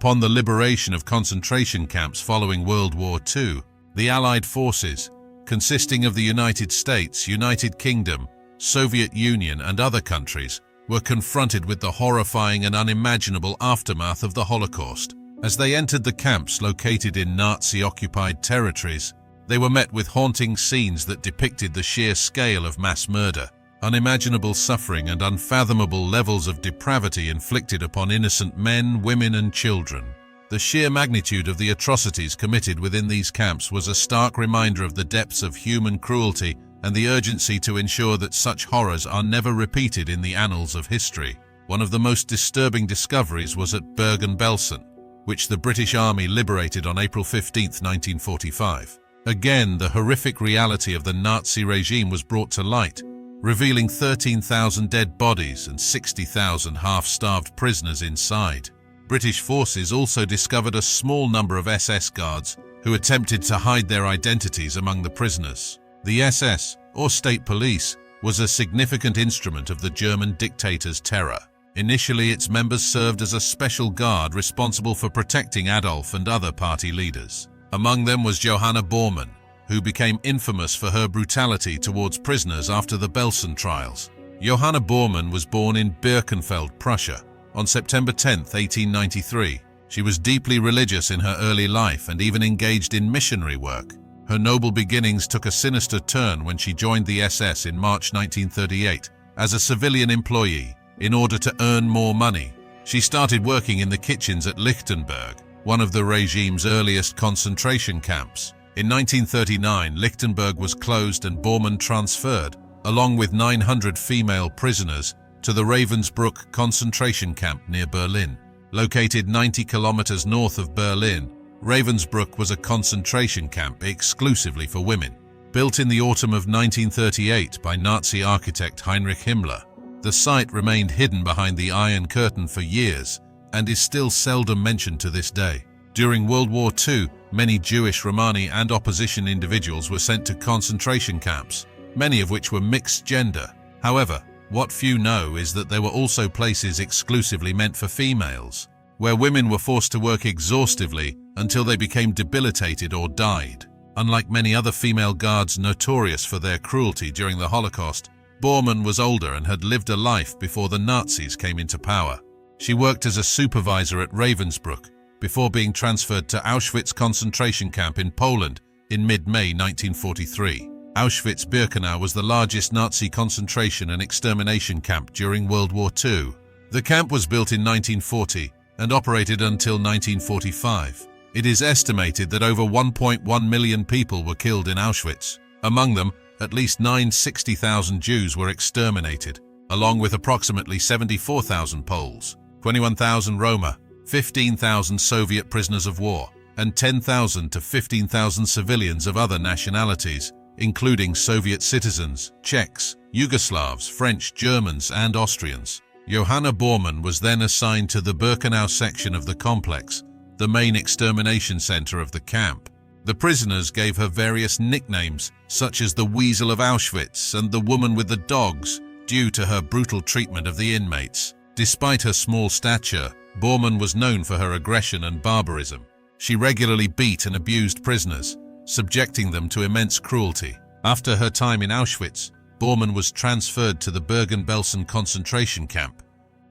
Upon the liberation of concentration camps following World War II, the Allied forces, consisting of the United States, United Kingdom, Soviet Union, and other countries, were confronted with the horrifying and unimaginable aftermath of the Holocaust. As they entered the camps located in Nazi-occupied territories, they were met with haunting scenes that depicted the sheer scale of mass murder, unimaginable suffering, and unfathomable levels of depravity inflicted upon innocent men, women, and children. The sheer magnitude of the atrocities committed within these camps was a stark reminder of the depths of human cruelty and the urgency to ensure that such horrors are never repeated in the annals of history. One of the most disturbing discoveries was at Bergen-Belsen, which the British Army liberated on April 15, 1945. Again, the horrific reality of the Nazi regime was brought to light, revealing 13,000 dead bodies and 60,000 half-starved prisoners inside. British forces also discovered a small number of SS guards who attempted to hide their identities among the prisoners. The SS, or state police, was a significant instrument of the German dictator's terror. Initially, its members served as a special guard responsible for protecting Adolf and other party leaders. Among them was Johanna Bormann, who became infamous for her brutality towards prisoners after the Belsen trials. Johanna Bormann was born in Birkenfeld, Prussia, on September 10, 1893. She was deeply religious in her early life and even engaged in missionary work. Her noble beginnings took a sinister turn when she joined the SS in March 1938 as a civilian employee in order to earn more money. She started working in the kitchens at Lichtenberg, one of the regime's earliest concentration camps. In 1939, Lichtenberg was closed and Bormann transferred, along with 900 female prisoners, to the Ravensbrück concentration camp near Berlin. Located 90 kilometers north of Berlin, Ravensbrück was a concentration camp exclusively for women. Built in the autumn of 1938 by Nazi architect Heinrich Himmler, the site remained hidden behind the Iron Curtain for years and is still seldom mentioned to this day. During World War II, many Jewish, Romani, and opposition individuals were sent to concentration camps, many of which were mixed gender. However, what few know is that there were also places exclusively meant for females, where women were forced to work exhaustively until they became debilitated or died. Unlike many other female guards notorious for their cruelty during the Holocaust, Bormann was older and had lived a life before the Nazis came into power. She worked as a supervisor at Ravensbrück before being transferred to Auschwitz concentration camp in Poland in mid-May 1943. Auschwitz-Birkenau was the largest Nazi concentration and extermination camp during World War II. The camp was built in 1940 and operated until 1945. It is estimated that over 1.1 million people were killed in Auschwitz. Among them, at least 60,000 Jews were exterminated, along with approximately 74,000 Poles, 21,000 Roma, 15,000 Soviet prisoners of war, and 10,000 to 15,000 civilians of other nationalities, including Soviet citizens, Czechs, Yugoslavs, French, Germans, and Austrians. Johanna Bormann was then assigned to the Birkenau section of the complex, the main extermination center of the camp. The prisoners gave her various nicknames, such as the Weasel of Auschwitz and the Woman with the Dogs, due to her brutal treatment of the inmates. Despite her small stature, Bormann was known for her aggression and barbarism. She regularly beat and abused prisoners, subjecting them to immense cruelty. After her time in Auschwitz, Bormann was transferred to the Bergen-Belsen concentration camp,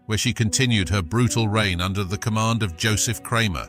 where she continued her brutal reign under the command of Joseph Kramer,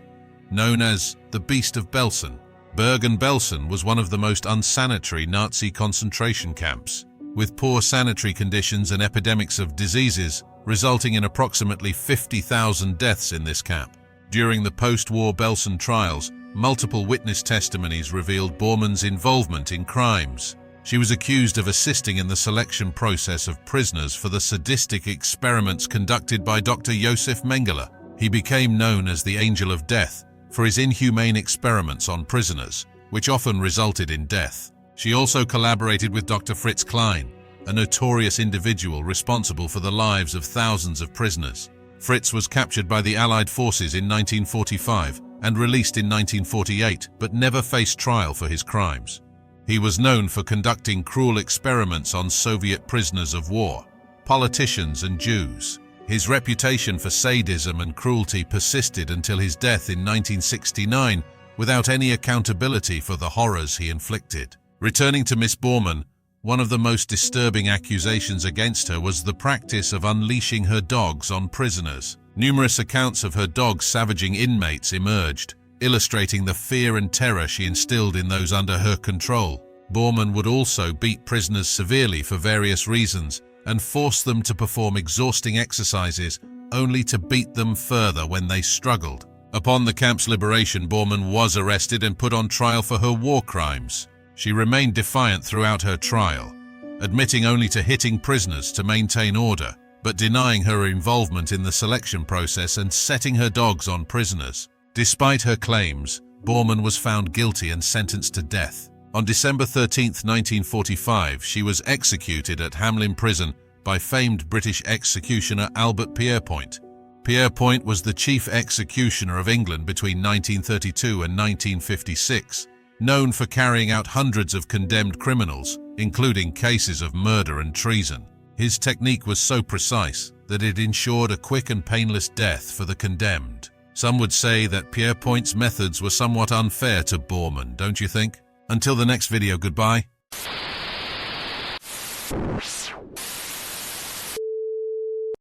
known as the Beast of Belsen. Bergen-Belsen was one of the most unsanitary Nazi concentration camps, with poor sanitary conditions and epidemics of diseases, resulting in approximately 50,000 deaths in this camp. During the post-war Belsen trials, multiple witness testimonies revealed Bormann's involvement in crimes. She was accused of assisting in the selection process of prisoners for the sadistic experiments conducted by Dr. Josef Mengele. He became known as the Angel of Death for his inhumane experiments on prisoners, which often resulted in death. She also collaborated with Dr. Fritz Klein, a notorious individual responsible for the lives of thousands of prisoners. Fritz was captured by the Allied forces in 1945 and released in 1948, but never faced trial for his crimes. He was known for conducting cruel experiments on Soviet prisoners of war, politicians, and Jews. His reputation for sadism and cruelty persisted until his death in 1969, without any accountability for the horrors he inflicted. Returning to Miss Bormann, one of the most disturbing accusations against her was the practice of unleashing her dogs on prisoners. Numerous accounts of her dogs savaging inmates emerged, illustrating the fear and terror she instilled in those under her control. Bormann would also beat prisoners severely for various reasons and force them to perform exhausting exercises only to beat them further when they struggled. Upon the camp's liberation, Bormann was arrested and put on trial for her war crimes. She remained defiant throughout her trial, admitting only to hitting prisoners to maintain order, but denying her involvement in the selection process and setting her dogs on prisoners. Despite her claims, Bormann was found guilty and sentenced to death. On December 13, 1945, she was executed at Hamlin Prison by famed British executioner Albert Pierrepoint. Pierrepoint was the chief executioner of England between 1932 and 1956, known for carrying out hundreds of condemned criminals, including cases of murder and treason. His technique was so precise that it ensured a quick and painless death for the condemned. Some would say that Pierrepoint's methods were somewhat unfair to Bormann, don't you think? Until the next video, goodbye.